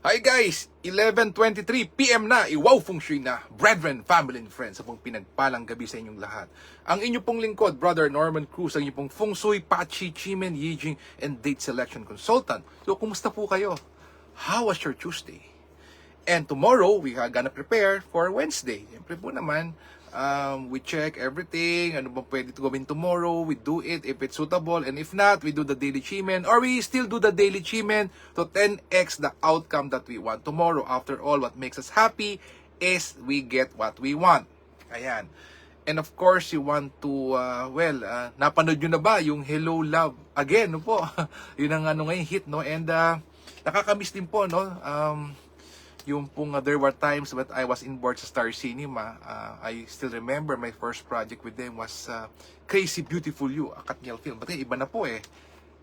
Hi guys! 11:23 PM na, Iwaw Feng Shui na, brethren, family and friends, sa pong pinagpalang gabi sa inyong lahat. Ang inyo pong lingkod, Brother Norman Cruz, ang inyo pong Feng Shui, Pachi, Chimen, Yijing, and Date Selection Consultant. So, kumusta po kayo? How was your Tuesday? And tomorrow, we are gonna prepare for Wednesday. Siyempre po naman, we check everything, ano bang pwede to gawin tomorrow, we do it if it's suitable, and if not, we do the daily chimen, or we still do the daily chimen to 10x the outcome that we want tomorrow. After all, what makes us happy is we get what we want. Ayan. And of course, you want to, napanood nyo na ba yung Hello Love Again, no po? Yun ang ano ngayon hit, no? And nakakamiss din po, no? Yung pong there were times that I was in board sa Star Cinema. I still remember my first project with them was Crazy Beautiful You, a Katniel film. But iba na po eh.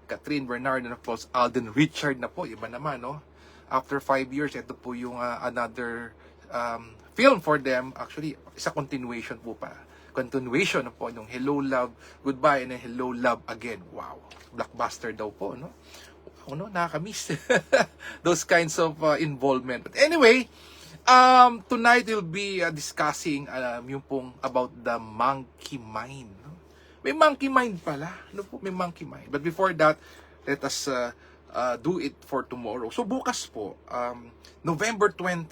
Catherine Bernard and of course Alden Richard na po. Iba naman, no? After 5 years, ito po yung another film for them. Actually, isa continuation po pa. Continuation na po yung Hello Love Goodbye and then Hello Love Again. Wow. Blockbuster daw po, no? Nakakamiss. Those kinds of involvement. But anyway, tonight we'll be discussing yung pong about the monkey mind. No? May monkey mind pala. Ano po? May monkey mind. But before that, let us do it for tomorrow. So bukas po, November 20,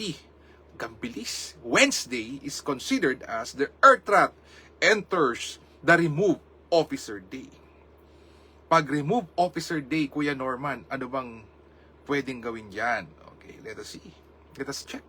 gambilis, Wednesday is considered as the Earth Rat enters the Remove Officer Day. Pag Remove Officer Day, Kuya Norman, ano bang pwedeng gawin dyan? Okay, let us see. Let us check.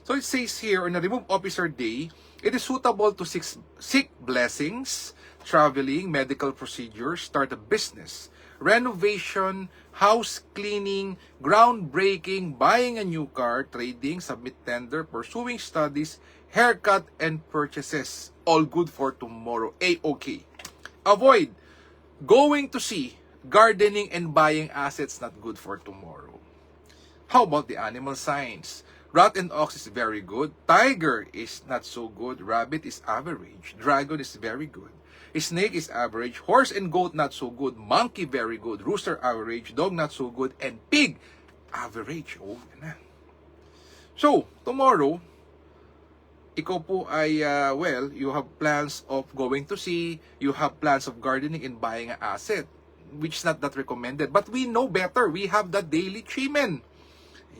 So it says here, on a Remove Officer Day, it is suitable to seek blessings, traveling, medical procedures, start a business, renovation, house cleaning, groundbreaking, buying a new car, trading, submit tender, pursuing studies, haircut, and purchases. All good for tomorrow. A-okay. Avoid going to sea, gardening, and buying assets not good for tomorrow. How about the animal signs? Rat and ox is very good. Tiger is not so good. Rabbit is average. Dragon is very good. Snake is average. Horse and goat not so good. Monkey very good. Rooster average. Dog not so good. And pig average. Oh, yan na. So, tomorrow, ikaw po ay, you have plans of going to sea, you have plans of gardening and buying an asset, which is not that recommended. But we know better. We have the daily chimen.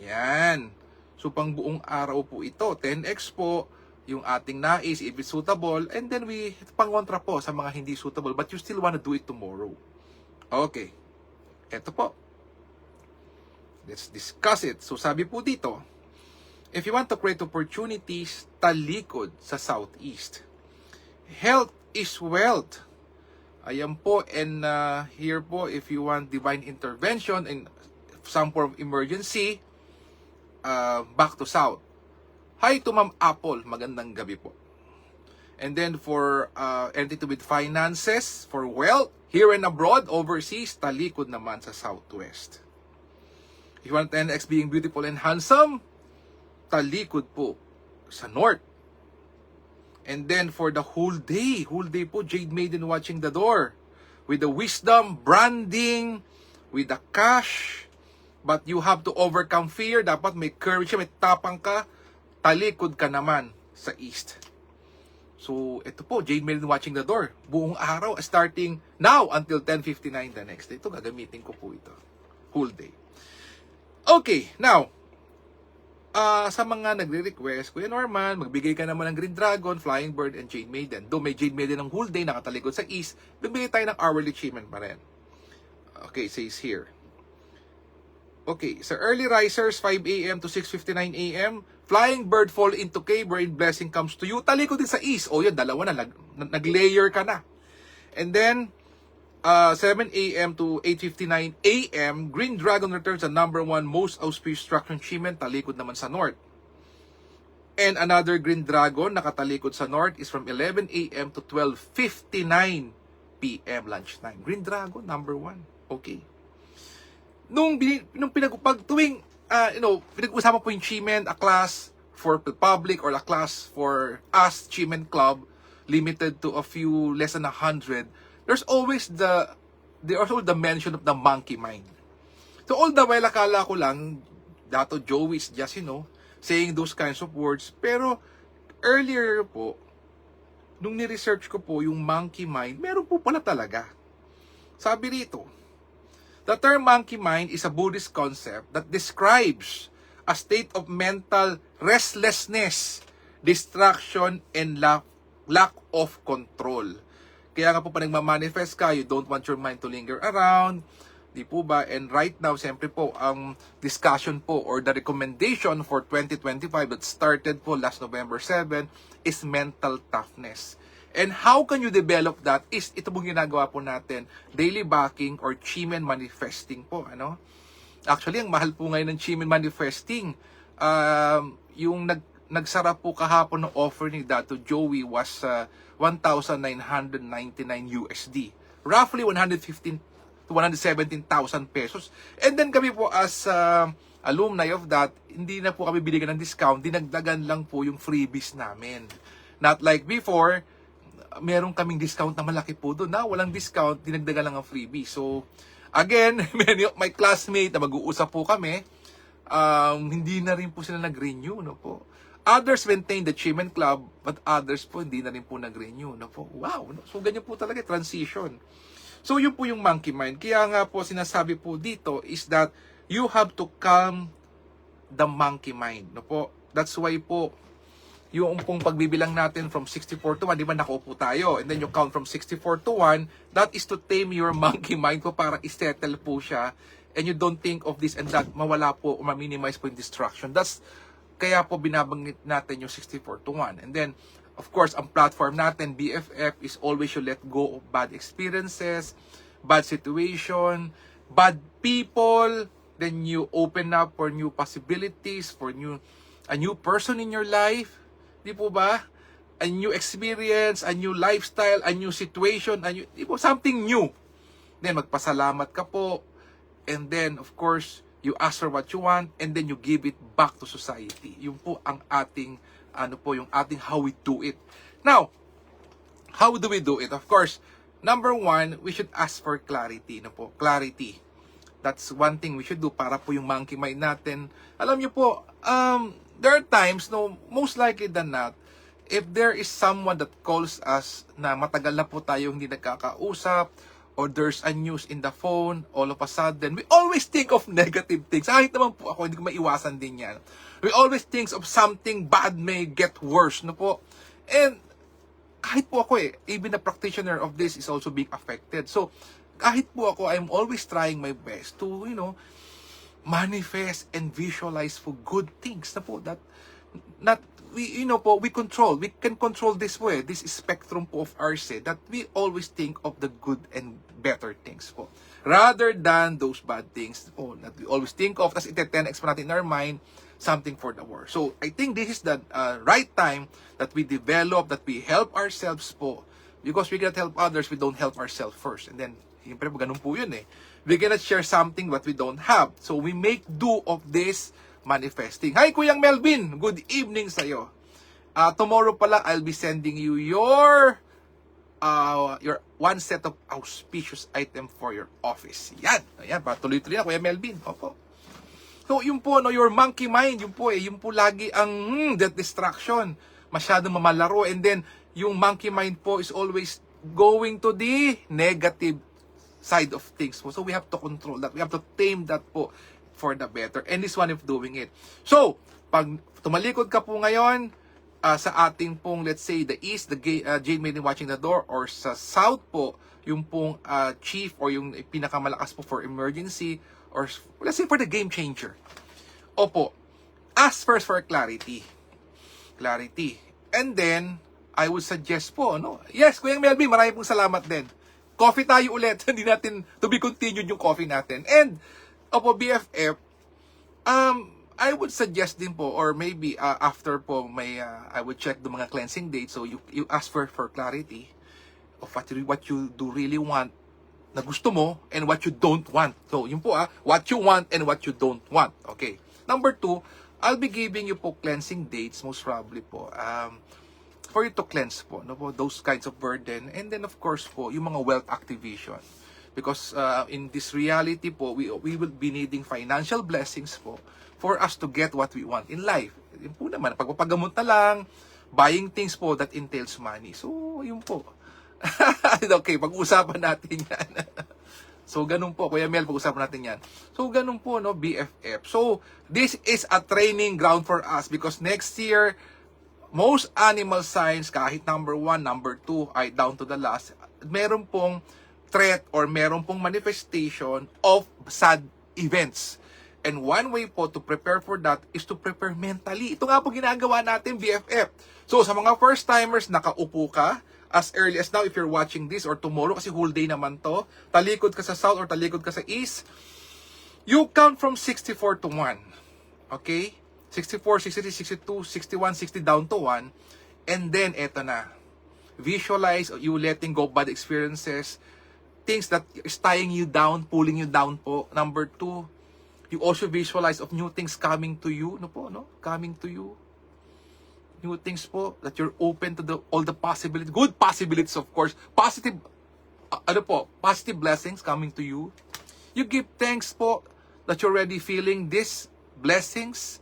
Yan. So, pang buong araw po ito, 10x po, yung ating nais, if it's suitable, and then we pangontra po sa mga hindi suitable, but you still want to do it tomorrow. Okay. Eto po. Let's discuss it. So, sabi po dito, if you want to create opportunities, talikod sa Southeast. Health is wealth. Ayan po, and here po, if you want divine intervention in some form of emergency, back to South. Hi to Ma'am Apple, magandang gabi po. And then for anything with finances, for wealth, here and abroad, overseas, talikod naman sa Southwest. If you want 10x being beautiful and handsome, talikod po sa North. And then for the whole day po, Jade Maiden watching the door. With the wisdom, branding, with the cash. But you have to overcome fear. Dapat may courage, may tapang ka. Talikod ka naman sa East. So, ito po, Jade Maiden watching the door. Buong araw, starting now until 10:59 the next day. Ito, gagamitin ko po ito. Whole day. Okay, now, sa mga nagre-request, Kuya Norman, magbigay ka naman ng Green Dragon, Flying Bird, and Jade Maiden. Though may Jade Maiden ng whole day, nakatalikod sa East, bibigay tayo ng hourly achievement pa rin. Okay, says here. Okay, sa early risers, 5 a.m. to 6:59 a.m., Flying Bird fall into cave wherein blessing comes to you. Talikod din sa East. O yun, dalawa na, nag-layer ka na. And then, 7 a.m. to 8:59 a.m., Green Dragon returns the number 1 most auspicious structure achievement, talikod naman sa North. And another Green Dragon, nakatalikod sa North, is from 11 a.m. to 12:59 p.m. lunchtime. Green Dragon, number 1. Okay. Tuwing, pinag-usapan po yung Chimen, a class for the public or a class for us, Chimen Club, limited to a few, less than 100, there's always the mention of the monkey mind. So all the while, akala ko lang, Dato Joey is just, saying those kinds of words. Pero, earlier po, nung ni-research ko po yung monkey mind, meron po pala talaga. Sabi rito, the term monkey mind is a Buddhist concept that describes a state of mental restlessness, distraction, and lack of control. Kaya nga po pa nagmamanifest ka, you don't want your mind to linger around, di po ba? And right now, siyempre po, ang discussion po or the recommendation for 2025 that started po last November 7 is mental toughness. And how can you develop that is ito pong ginagawa po natin, daily backing or Chimen manifesting po, ano? Actually, ang mahal po ngayon ng Chimen manifesting. Yung nagsara po kahapon ng offer ni Dato Joey was 1,999 USD. Roughly 115 to 117,000 pesos. And then kami po as alumni of that, hindi na po kami binigyan ng discount, dinagdagan lang po yung freebies namin. Not like before, meron kaming discount na malaki po doon. Na walang discount, dinagdagan lang ang freebie. So, again, many of my classmates na mag-uusap po kami, hindi na rin po sila nag-renew, no po. Others maintain the Chimen Club, but others po hindi na rin po nag-renew, no po. Wow, no? So ganyan po talaga, transition. So yun po yung monkey mind. Kaya nga po sinasabi po dito is that you have to calm the monkey mind, no po. That's why po, yung pong pagbibilang natin from 64 to 1, di ba nakaupo tayo, and then you count from 64 to 1, that is to tame your monkey mind po para isettle po siya, and you don't think of this and that, mawala po, ma-minimize po yung distraction. That's, kaya po binabanggit natin yung 64 to 1. And then, of course, ang platform natin, BFF, is always you let go of bad experiences, bad situation, bad people, then you open up for new possibilities, for a new person in your life. Di po ba? A new experience, a new lifestyle, a new situation, di po, something new. Then magpasalamat ka po. And then, of course, you ask for what you want, and then you give it back to society. Yun po ang ating, yung ating how we do it. Now, how do we do it? Of course, number one, we should ask for clarity. Clarity. That's one thing we should do para po yung monkey mind natin. Alam niyo po, there are times, most likely than not, if there is someone that calls us na matagal na po tayo hindi nagkakausap, or there's a news in the phone, all of a sudden, we always think of negative things. Kahit naman po ako, hindi ko maiwasan din yan. We always think of something bad may get worse, no po? And kahit po ako even a practitioner of this is also being affected. So, kahit po ako, I'm always trying my best to, manifest and visualize for good things na po that we control. We can control this way, this spectrum po of ours, that we always think of the good and better things po. Rather than those bad things po that we always think of, tas ite-10x pa natin in our mind, something for the world. So, I think this is the right time that we develop, that we help ourselves po. Because we cannot help others, we don't help ourselves first. And then, siyempre po, ganun po yun We cannot share something what we don't have. So, we make do of this manifesting. Hi, Kuyang Melvin! Good evening sa'yo. Tomorrow pala, I'll be sending you your one set of auspicious item for your office. Yan. Ayan, patuloy-tuloy na, Kuya Melvin. Opo. So, yun po, your monkey mind, yun po lagi ang that distraction. Masyadong mamalaro. And then, yung monkey mind po is always going to the negative side of things po. So, we have to control that. We have to tame that po for the better. And this one of doing it. So, pag tumalikod ka po ngayon, sa ating pong, let's say, the east, the Jade Maiden watching the door, or sa south po, yung pong chief or yung pinakamalakas po for emergency, or let's say for the game changer. Opo, ask first for clarity. Clarity. And then, I would suggest po, Yes, Kuya Melvin, marami pong salamat din. Coffee tayo ulit. Hindi natin, to be continued yung coffee natin. And, opo, BFF, I would suggest din po, or maybe after po I would check the mga cleansing dates. So you ask for clarity of what you do really want na gusto mo and what you don't want. So yun po what you want and what you don't want. Okay. Number 2, I'll be giving you po cleansing dates most probably po for you to cleanse po, those kinds of burden. And then of course po yung mga wealth activation. Because in this reality po, we will be needing financial blessings po for us to get what we want in life. Yun po naman, pagpapagamot na lang, buying things po that entails money. So, yun po. Okay, pag-usapan natin yan. So, ganun po. Kuya Mel, pag-usapan natin yan. So, ganun po, no, BFF. So, this is a training ground for us because next year, most animal signs, kahit number 1, number 2, ay down to the last, meron pong threat or meron pong manifestation of sad events. And one way po to prepare for that is to prepare mentally. Ito nga po ginagawa natin, BFF. So, sa mga first-timers, nakaupo ka, as early as now, if you're watching this, or tomorrow, kasi whole day naman to, talikod ka sa south or talikod ka sa east, you count from 64 to 1. Okay? 64, 63, 62, 61, 60 down to 1. And then, eto na. Visualize you letting go bad experiences, things that is tying you down, pulling you down po. Number 2, you also visualize of new things coming to you. No po, no? Coming to you. New things po, that you're open to all the possibilities, good possibilities of course, positive, positive blessings coming to you. You give thanks po that you're already feeling these blessings,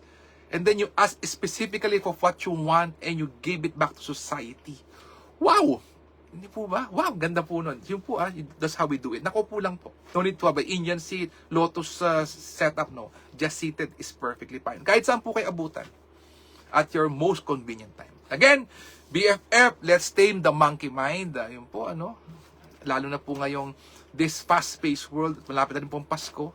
and then you ask specifically for what you want and you give it back to society. Wow! Hindi po ba? Wow, ganda po nun. Yun po that's how we do it. Nako po lang po. No need to have an Indian seat, lotus setup, no. Just seated is perfectly fine. Kahit saan po kayo abutan. At your most convenient time. Again, BFF, let's tame the monkey mind. Yun po, lalo na po ngayong this fast-paced world, malapit na rin po ang Pasko.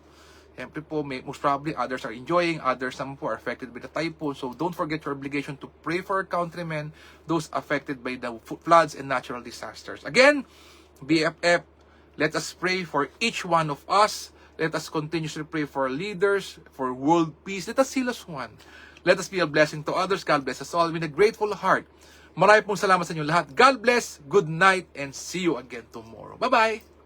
Siyempre po, most probably, others are enjoying, others naman po are affected by the typhoon. So don't forget your obligation to pray for our countrymen, those affected by the floods and natural disasters. Again, BFF, let us pray for each one of us. Let us continuously pray for our leaders, for world peace. Let us seal as one. Let us be a blessing to others. God bless us all with a grateful heart. Marami pong salamat sa inyo lahat. God bless, good night, and see you again tomorrow. Bye-bye!